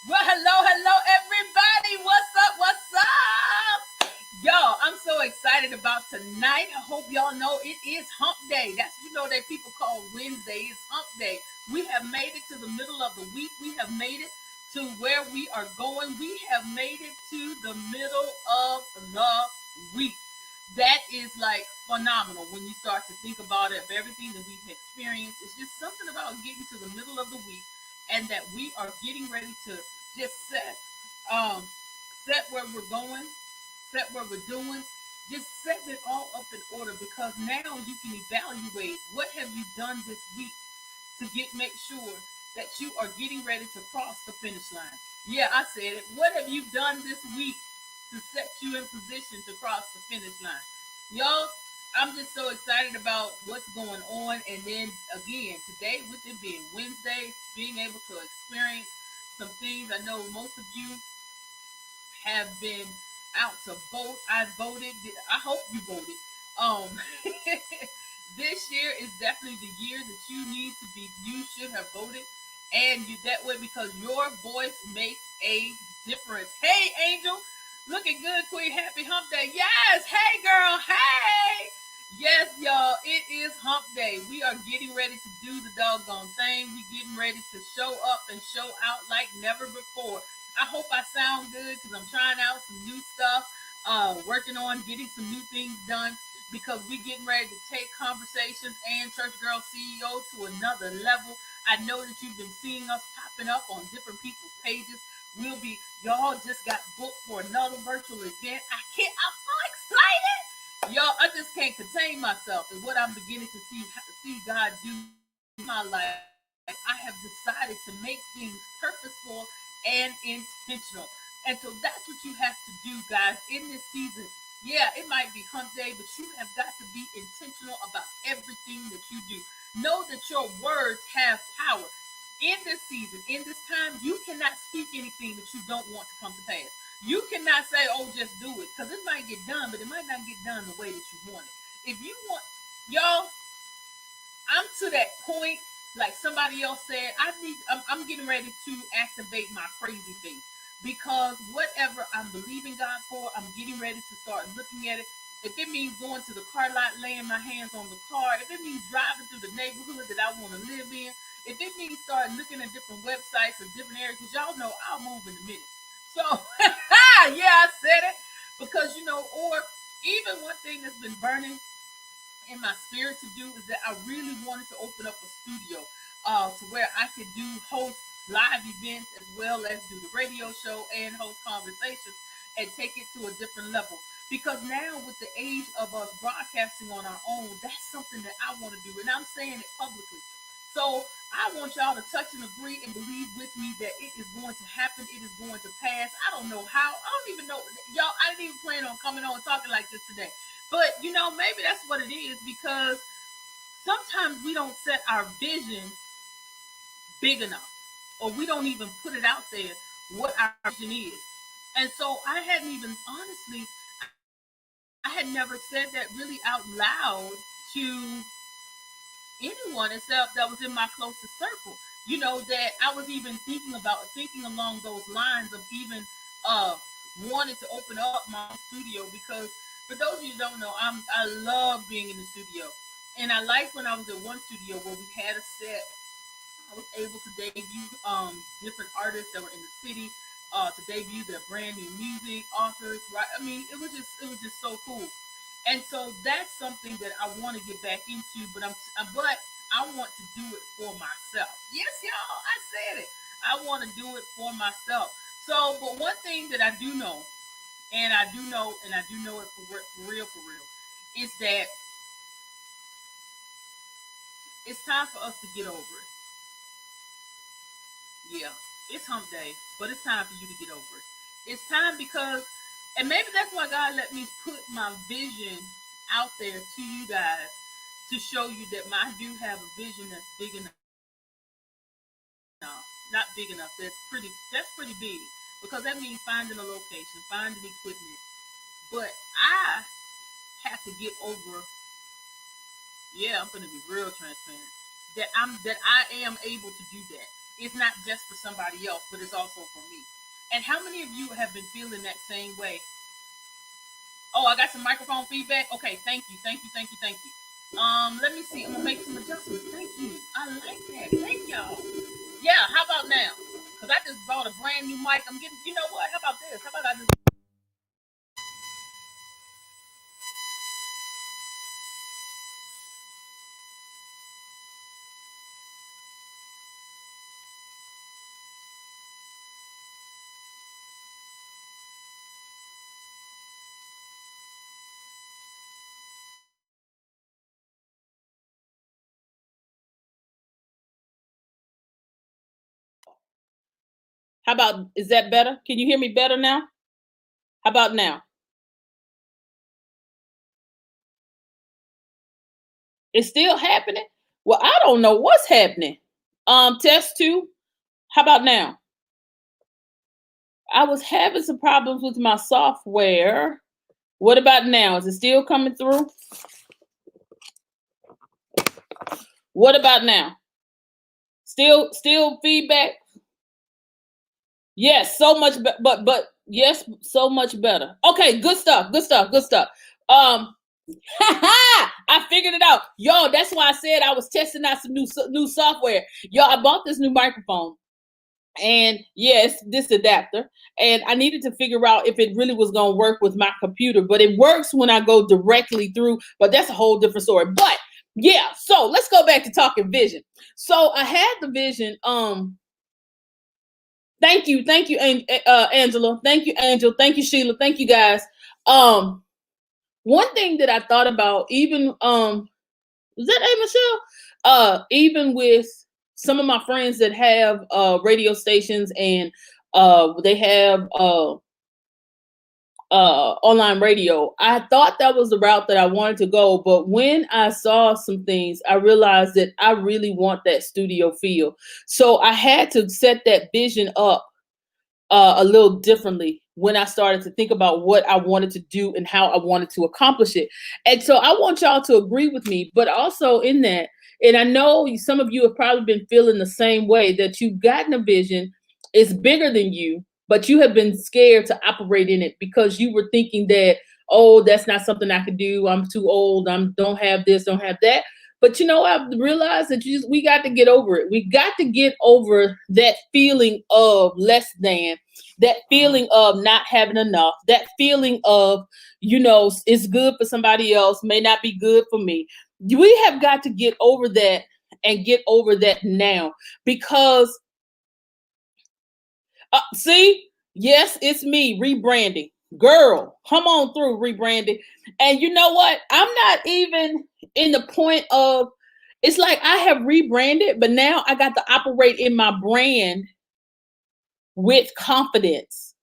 Well, hello, everybody. What's up? What's up? Y'all, I'm so excited about tonight. I hope y'all know it is Hump Day. That's that people call Wednesday. It's Hump Day. We have made it to the middle of the week. We have made it to where we are going. We have made it to the middle of the week. That is like phenomenal when you start to think about it, of everything that we've experienced. It's just something about getting to the middle of the week and that we are getting ready to just um, set where we're going, set where we're doing, just set it all up in order because now you can evaluate what have you done this week to make sure that you are getting ready to cross the finish line. Yeah, I said it. What have you done this week to set you in position to cross the finish line? Y'all, I'm just so excited about what's going on. And then again, today, with it being Wednesday, being able to experience some things. I know most of you have been out to vote. I voted. I hope you voted. Um, this year is definitely the year that you need to be. You should have voted, and you that way because your voice makes a difference. Hey, Angel, looking good, Queen. Happy Hump Day. Yes. Hey, girl. Hey. Yes, y'all. It is Hump Day. We are getting ready to do the doggone thing. We getting ready to show up and show out like never before. I hope I sound good because I'm trying out some new stuff, working on getting some new things done because we getting ready to take conversations and Church Girl CEO to another level. I know that you've been seeing us popping up on different people's pages. Y'all just got booked for another virtual event. I'm so excited. Y'all, I just can't contain myself and what I'm beginning to see God do in my life. I have decided to make things purposeful and intentional. And so that's what you have to do, guys, in this season. Yeah, it might be hump day, but you have got to be intentional about everything that you do. Know that your words have power. In this season, in this time, you cannot speak anything that you don't want to come to pass. You cannot say, oh, just do it, because it might get done, but it might not get done the way that you want it. If you want, y'all, I'm to that point, like somebody else said, I'm getting ready to activate my crazy faith because whatever I'm believing God for, I'm getting ready to start looking at it. If it means going to the car lot, laying my hands on the car, if it means driving through the neighborhood that I want to live in, if it means start looking at different websites of different areas, because y'all know I'll move in a minute. So, yeah, I said it because or even one thing that's been burning in my spirit to do is that I really wanted to open up a studio to where I could host live events as well as do the radio show and host conversations and take it to a different level. Because now with the age of us broadcasting on our own, that's something that I want to do. And I'm saying it publicly. So I want y'all to touch and agree and believe with me that it is going to happen. It is going to pass. I don't know how. I don't even know. Y'all, I didn't even plan on coming on talking like this today. But maybe that's what it is because sometimes we don't set our vision big enough, or we don't even put it out there what our vision is. And so I hadn't even honestly, I had never said that really out loud to anyone except that was in my closest circle. That I was even thinking along those lines of even uh wanting to open up my own studio because for those of you who don't know, I love being in the studio. And I like when I was at one studio where we had a set. I was able to debut different artists that were in the city, to debut their brand new music, authors, right? I mean, it was just so cool. And so that's something that I want to get back into, but I want to do it for myself. Yes, y'all, I said it. I want to do it for myself. So, but one thing that I do know, and I do know it for real, is that it's time for us to get over it. Yeah, it's hump day, but it's time for you to get over it. It's time because, and maybe that's why God let me put my vision out there to you guys to show you that I do have a vision that's big enough. Not big enough. That's pretty big because that means finding a location, finding equipment. But I have to get over. Yeah, I'm gonna be real transparent. That I am able to do that. it's not just for somebody else, but it's also for me. And how many of you have been feeling that same way? Oh, I got some microphone feedback. Okay, thank you, thank you, thank you, thank you. Let me see. I'm gonna make some adjustments. Thank you. I like that. Thank y'all. Yeah. How about now? Cause I just bought a brand new mic. I'm getting. You know what? How about this? How about I just? How about? Is that better? Can you hear me better now? How about now? It's still happening. Well, I don't know what's happening. Test two. How about now? I was having some problems with my software. What about now? Is it still coming through? What about now? Still feedback? Yes, so much but yes, so much better. Okay, good stuff. Good stuff. Good stuff. I figured it out. Yo, that's why I said I was testing out some new software. Yo, I bought this new microphone. And yes, this adapter. And I needed to figure out if it really was going to work with my computer, but it works when I go directly through, but that's a whole different story. But yeah, so let's go back to talking vision. So I had the vision. Thank you, Angela. Thank you, Angel. Thank you, Sheila. Thank you, guys. One thing that I thought about, even is that A Michelle? Even with some of my friends that have radio stations and they have online radio, I thought that was the route that I wanted to go. But when I saw some things, I realized that I really want that studio feel. So I had to set that vision up a little differently when I started to think about what I wanted to do and how I wanted to accomplish it. And so I want y'all to agree with me, but also in that, and I know some of you have probably been feeling the same way, that you've gotten a vision, it's bigger than you, but you have been scared to operate in it because you were thinking that, oh, that's not something I can do. I'm too old. I don't have this, don't have that. But you know, I've realized that we got to get over it. We got to get over that feeling of less than, that feeling of not having enough, that feeling of, you know, it's good for somebody else, may not be good for me. We have got to get over that and get over that now because, see, yes, it's me rebranding. Girl, come on through rebranding. And you know what? I'm not even in the point of, it's like I have rebranded, but now I got to operate in my brand with confidence.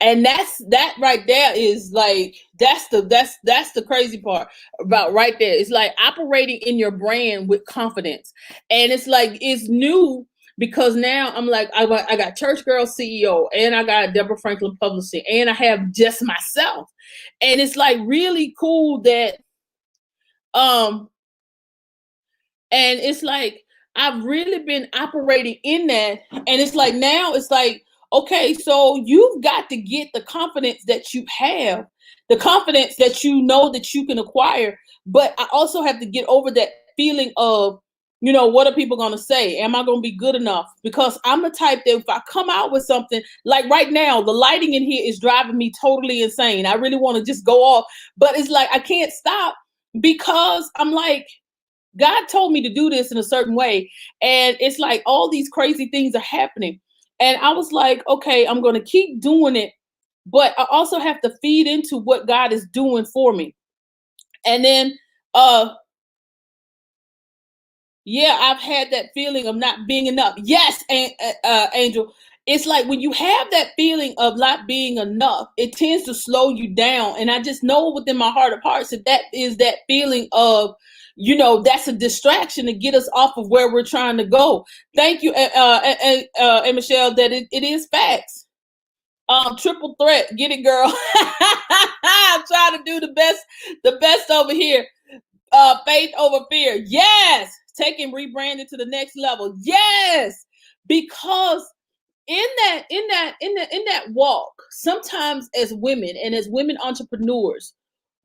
And that right there is like, that's the crazy part about right there. It's like operating in your brand with confidence. And it's like, it's new because now I'm like, I got Church Girl CEO and I got Deborah Franklin Publishing and I have just myself. And it's like really cool that, and it's like, I've really been operating in that. And it's like, now it's like, okay, so you've got to get the confidence that you have, the confidence that you know that you can acquire. But I also have to get over that feeling of, you know, what are people going to say? Am I going to be good enough? Because I'm the type that if I come out with something, like right now, the lighting in here is driving me totally insane. I really want to just go off, but it's like, I can't stop because I'm like, God told me to do this in a certain way. And it's like all these crazy things are happening. And I was like, okay, I'm going to keep doing it. But I also have to feed into what God is doing for me. And then, yeah, I've had that feeling of not being enough. Yes, Angel. It's like when you have that feeling of not being enough, it tends to slow you down. And I just know within my heart of hearts that is that feeling of, you know, that's a distraction to get us off of where we're trying to go. Thank you, and Michelle, that it is facts. Triple threat, get it, girl. I'm trying to do the best over here. Faith over fear. Yes. Taking rebranding to the next level. Yes. because in that walk, sometimes as women and as women entrepreneurs,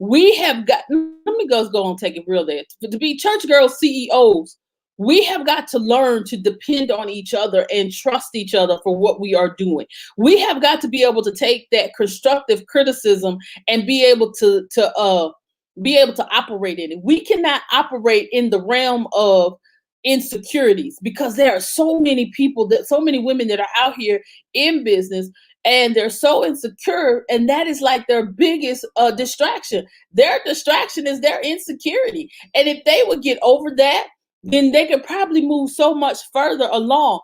we have got, let me go and take it real there. To be church girls CEOs, we have got to learn to depend on each other and trust each other for what we are doing. We have got to be able to take that constructive criticism and be able to operate in it. We cannot operate in the realm of insecurities because there are so many people, that so many women that are out here in business, and they're so insecure, and that is like their biggest distraction. Their distraction is their insecurity, and if they would get over that, then they could probably move so much further along.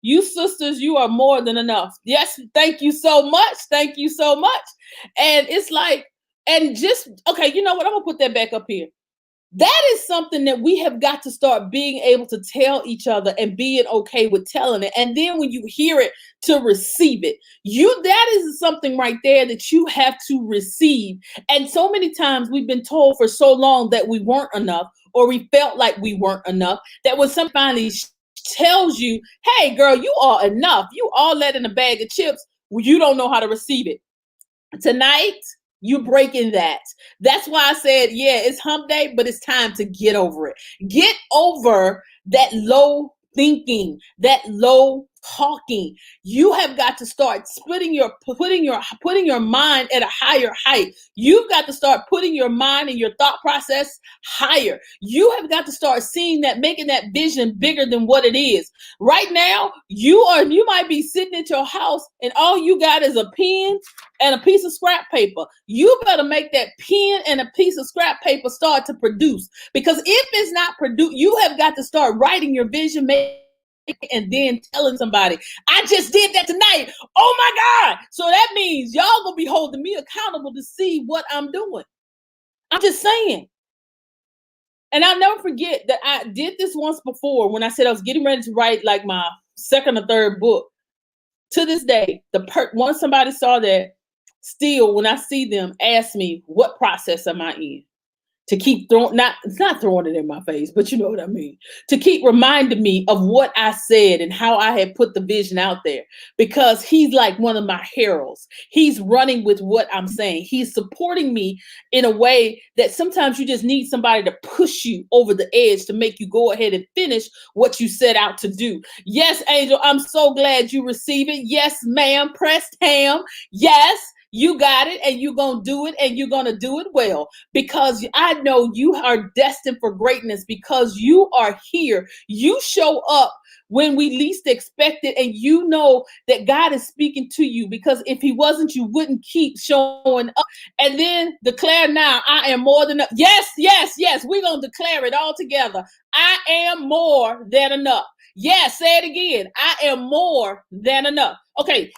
You sisters, you are more than enough. Yes, thank you so much. Thank you so much. And it's like, and just, okay, you know what? I'm gonna put that back up here. That is something that we have got to start being able to tell each other and being okay with telling it. And then when you hear it, to receive it. That is something right there that you have to receive. And so many times we've been told for so long that we weren't enough, or we felt like we weren't enough, that when somebody tells you, hey girl, you are enough, you all that in a bag of chips, you don't know how to receive it. Tonight, you breaking that. That's why I said, yeah, it's hump day, but it's time to get over it. Get over that low thinking, that low talking. You have got to start putting your mind at a higher height. You've got to start putting your mind and your thought process higher. You have got to start seeing that, making that vision bigger than what it is. Right now, you might be sitting at your house and all you got is a pen and a piece of scrap paper. You better make that pen and a piece of scrap paper start to produce. Because if it's not produced, you have got to start writing your vision, and then telling somebody, I just did that tonight. Oh my God. So that means y'all gonna be holding me accountable to see what I'm doing. I'm just saying. And I'll never forget that I did this once before when I said I was getting ready to write like my second or third book. To this day, once somebody saw that, still when I see them, ask me, what process am I in? To keep it's not throwing it in my face, but you know what I mean. To keep reminding me of what I said and how I had put the vision out there, because he's like one of my heralds. He's running with what I'm saying. He's supporting me in a way that sometimes you just need somebody to push you over the edge to make you go ahead and finish what you set out to do. Yes, Angel, I'm so glad you receive it. Yes, ma'am, pressed ham. Yes. You got it, and you're going to do it, and you're going to do it well, because I know you are destined for greatness, because you are here. You show up when we least expect it, and you know that God is speaking to you, because if he wasn't, you wouldn't keep showing up. And then declare now, I am more than enough. Yes, yes, yes. We're going to declare it all together. I am more than enough. Yes, say it again. I am more than enough. Okay,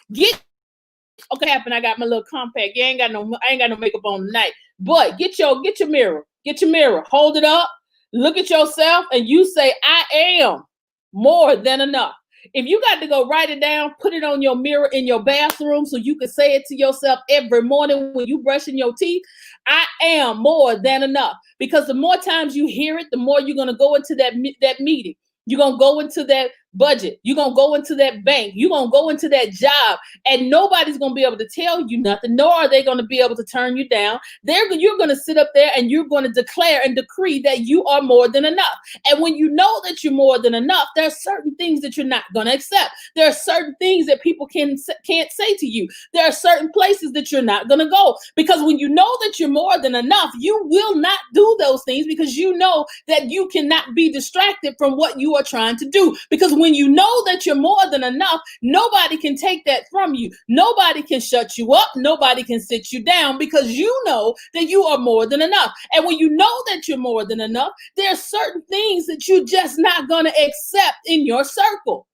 okay, and I got my little compact. I ain't got no makeup on tonight. But get your mirror. Get your mirror. Hold it up. Look at yourself and you say, I am more than enough. If you got to go write it down, put it on your mirror in your bathroom so you can say it to yourself every morning when you brushing your teeth. I am more than enough. Because the more times you hear it, the more you're going to go into that meeting. You're going to go into that budget. You're going to go into that bank. You're going to go into that job, and nobody's going to be able to tell you nothing, nor are they going to be able to turn you down. You're going to sit up there and you're going to declare and decree that you are more than enough. And when you know that you're more than enough, there are certain things that you're not going to accept. There are certain things that people can't say to you. There are certain places that you're not going to go, because when you know that you're more than enough, you will not do those things, because you know that you cannot be distracted from what you are trying to do. Because when you know that you're more than enough, nobody can take that from you. Nobody can shut you up. Nobody can sit you down, because you know that you are more than enough. And when you know that you're more than enough, there are certain things that you're just not going to accept in your circle,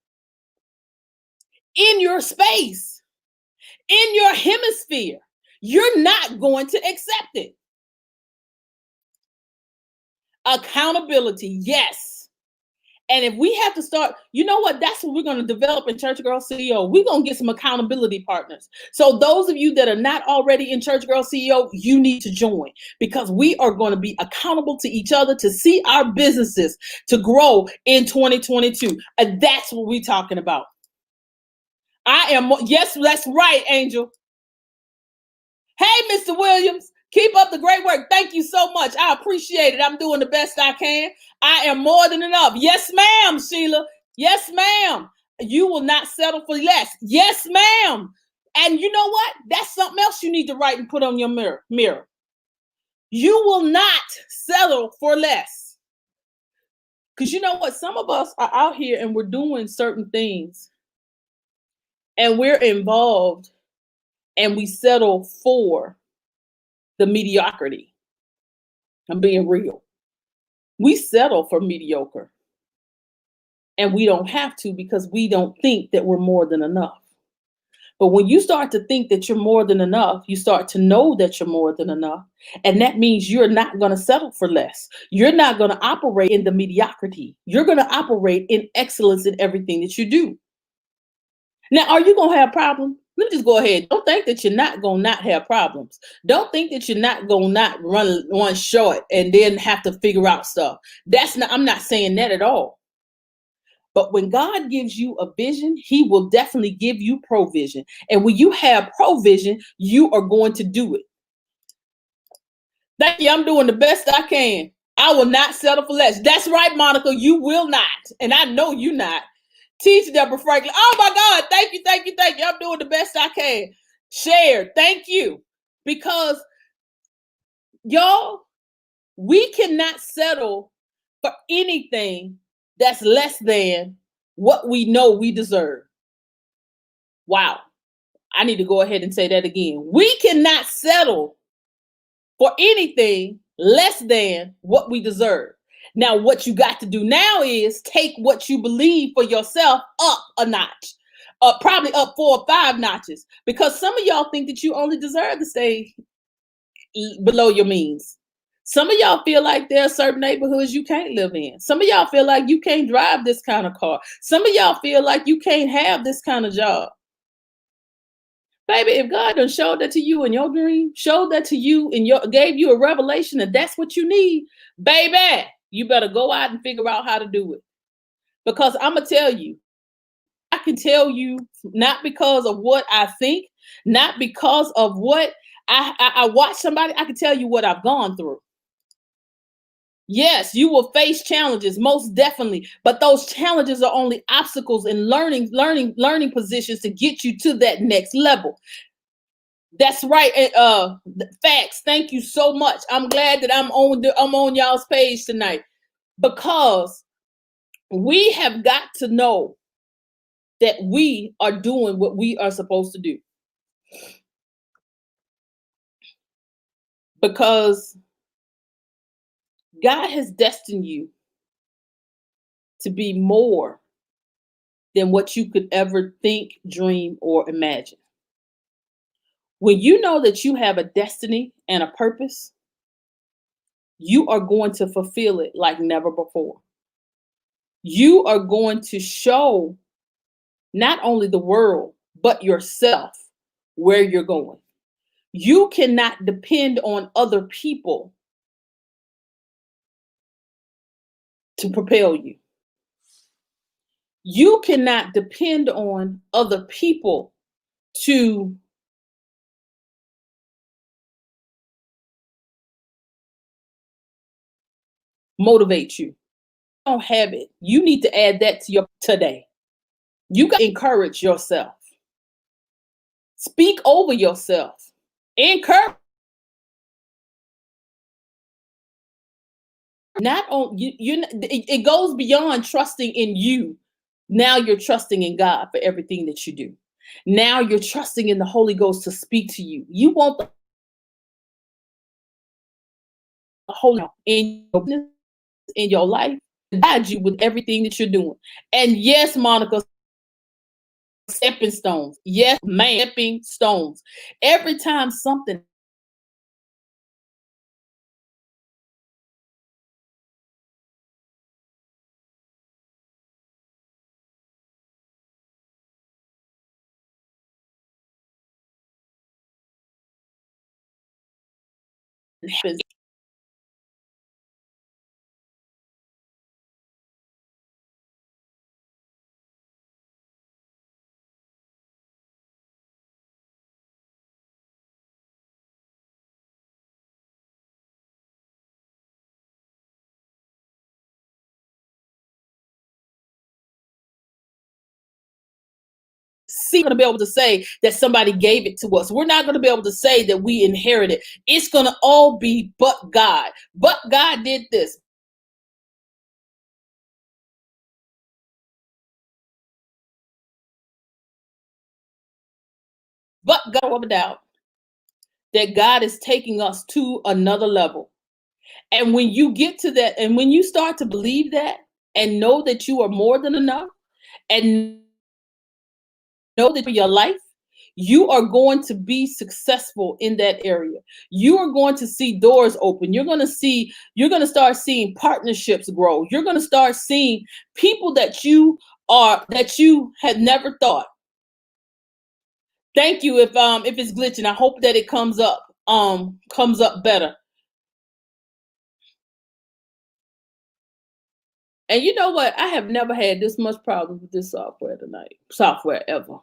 in your space, in your hemisphere. You're not going to accept it. Accountability, yes. And if we have to start, you know what? That's what we're going to develop in Church Girl CEO. We're going to get some accountability partners. So those of you that are not already in Church Girl CEO, you need to join, because we are going to be accountable to each other to see our businesses to grow in 2022. And that's what we're talking about. Yes, that's right, Angel. Hey, Mr. Williams, keep up the great work. Thank you so much. I appreciate it. I'm doing the best I can. I am more than enough. Yes, ma'am, Sheila. Yes, ma'am. You will not settle for less. Yes, ma'am. And you know what? That's something else you need to write and put on your mirror. You will not settle for less. Because you know what? Some of us are out here and we're doing certain things and we're involved and we settle for the mediocrity. I'm being real. We settle for mediocre. And we don't have to, because we don't think that we're more than enough. But when you start to think that you're more than enough, you start to know that you're more than enough. And that means you're not going to settle for less. You're not going to operate in the mediocrity. You're going to operate in excellence in everything that you do. Now, are you going to have problems? Let me just go ahead. Don't think that you're not going to not have problems. Don't think that you're not going to not run short and then have to figure out stuff. I'm not saying that at all. But when God gives you a vision, he will definitely give you provision. And when you have provision, you are going to do it. Thank you. I'm doing the best I can. I will not settle for less. That's right, Monica. You will not. And I know you're not. Teacher Deborah Franklin. Oh my God. Thank you. Thank you. Thank you. I'm doing the best I can. Share. Thank you. Because y'all, we cannot settle for anything that's less than what we know we deserve. Wow. I need to go ahead and say that again. We cannot settle for anything less than what we deserve. Now, what you got to do now is take what you believe for yourself up a notch, probably up 4 or 5 notches, because some of y'all think that you only deserve to stay below your means. Some of y'all feel like there are certain neighborhoods you can't live in. Some of y'all feel like you can't drive this kind of car. Some of y'all feel like you can't have this kind of job. Baby, if God done showed that to you in your dream, showed that to you and gave you a revelation that that's what you need, baby, you better go out and figure out how to do it. Because I'm going to tell you, I can tell you, not because of what I think, not because of what I watch somebody, I can tell you what I've gone through. Yes, you will face challenges, most definitely. But those challenges are only obstacles and learning positions to get you to that next level. That's right. Facts. Thank you so much. I'm glad that I'm on y'all's page tonight, because we have got to know that we are doing what we are supposed to do. Because God has destined you to be more than what you could ever think, dream, or imagine. When you know that you have a destiny and a purpose, you are going to fulfill it like never before. You are going to show not only the world, but yourself where you're going. You cannot depend on other people to propel you. You cannot depend on other people to motivate you. You don't have it. You need to add that to your today. You got to encourage yourself. Speak over yourself. Encourage. Not on you. It goes beyond trusting in you. Now you're trusting in God for everything that you do. Now you're trusting in the Holy Ghost to speak to you. You want the Holy Ghost in your life to guide you with everything that you're doing. And yes, Monica, stepping stones. Yes, man, stepping stones. Every time something See, going to be able to say that somebody gave it to us. We're not going to be able to say that we inherited. It's going to all be but God. But God did this. But God, without a doubt, that God is taking us to another level. And when you get to that, and when you start to believe that and know that you are more than enough, and know that for your life, you are going to be successful in that area. You are going to see doors open. You're going to start seeing partnerships grow. You're going to start seeing people that you had never thought. Thank you. If it's glitching, I hope that it comes up better. And you know what? I have never had this much problem with this software ever.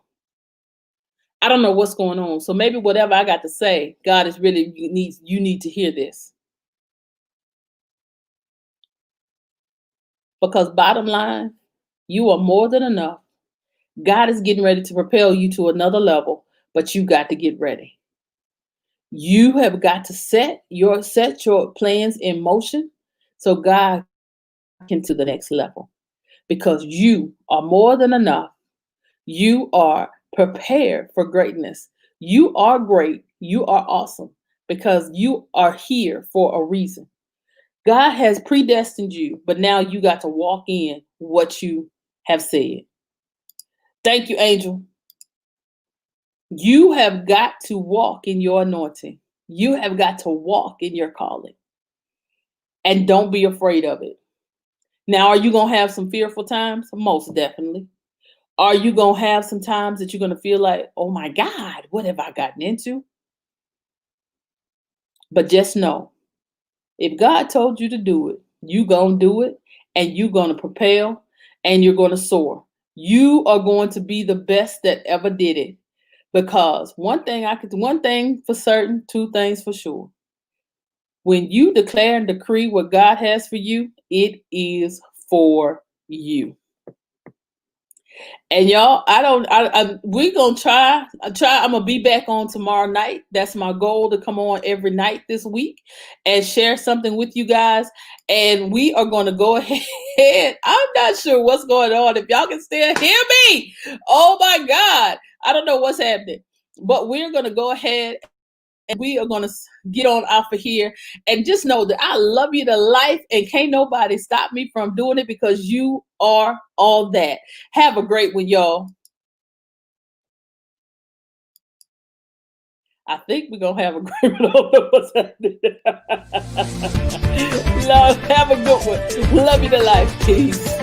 I don't know what's going on. So maybe whatever I got to say, God is really you need to hear this. Because bottom line, you are more than enough. God is getting ready to propel you to another level, but you got to get ready. You have got to set your plans in motion so God can to the next level. Because you are more than enough. You are prepared for greatness. You are great. You are awesome because you are here for a reason. God has predestined you, but now you got to walk in what you have said. Thank you, Angel. You have got to walk in your anointing. You have got to walk in your calling. And don't be afraid of it. Now, are you going to have some fearful times? Most definitely. Are you going to have some times that you're going to feel like, oh my God, what have I gotten into? But just know, if God told you to do it, you're going to do it, and you're going to propel, and you're going to soar. You are going to be the best that ever did it. Because one thing for certain, two things for sure. When you declare and decree what God has for you, it is for you. And y'all, we're gonna try. I'm gonna be back on tomorrow night. That's my goal, to come on every night this week and share something with you guys. And we are gonna go ahead. I'm not sure what's going on. If y'all can still hear me, oh my God, I don't know what's happening. But we're gonna go ahead and we are gonna get on off of here. And just know that I love you to life, and can't nobody stop me from doing it, because you are all that. Have a great one, y'all. I think we're gonna have a great one. I don't know what's happening. Love, have a good one. Love you to life. Peace.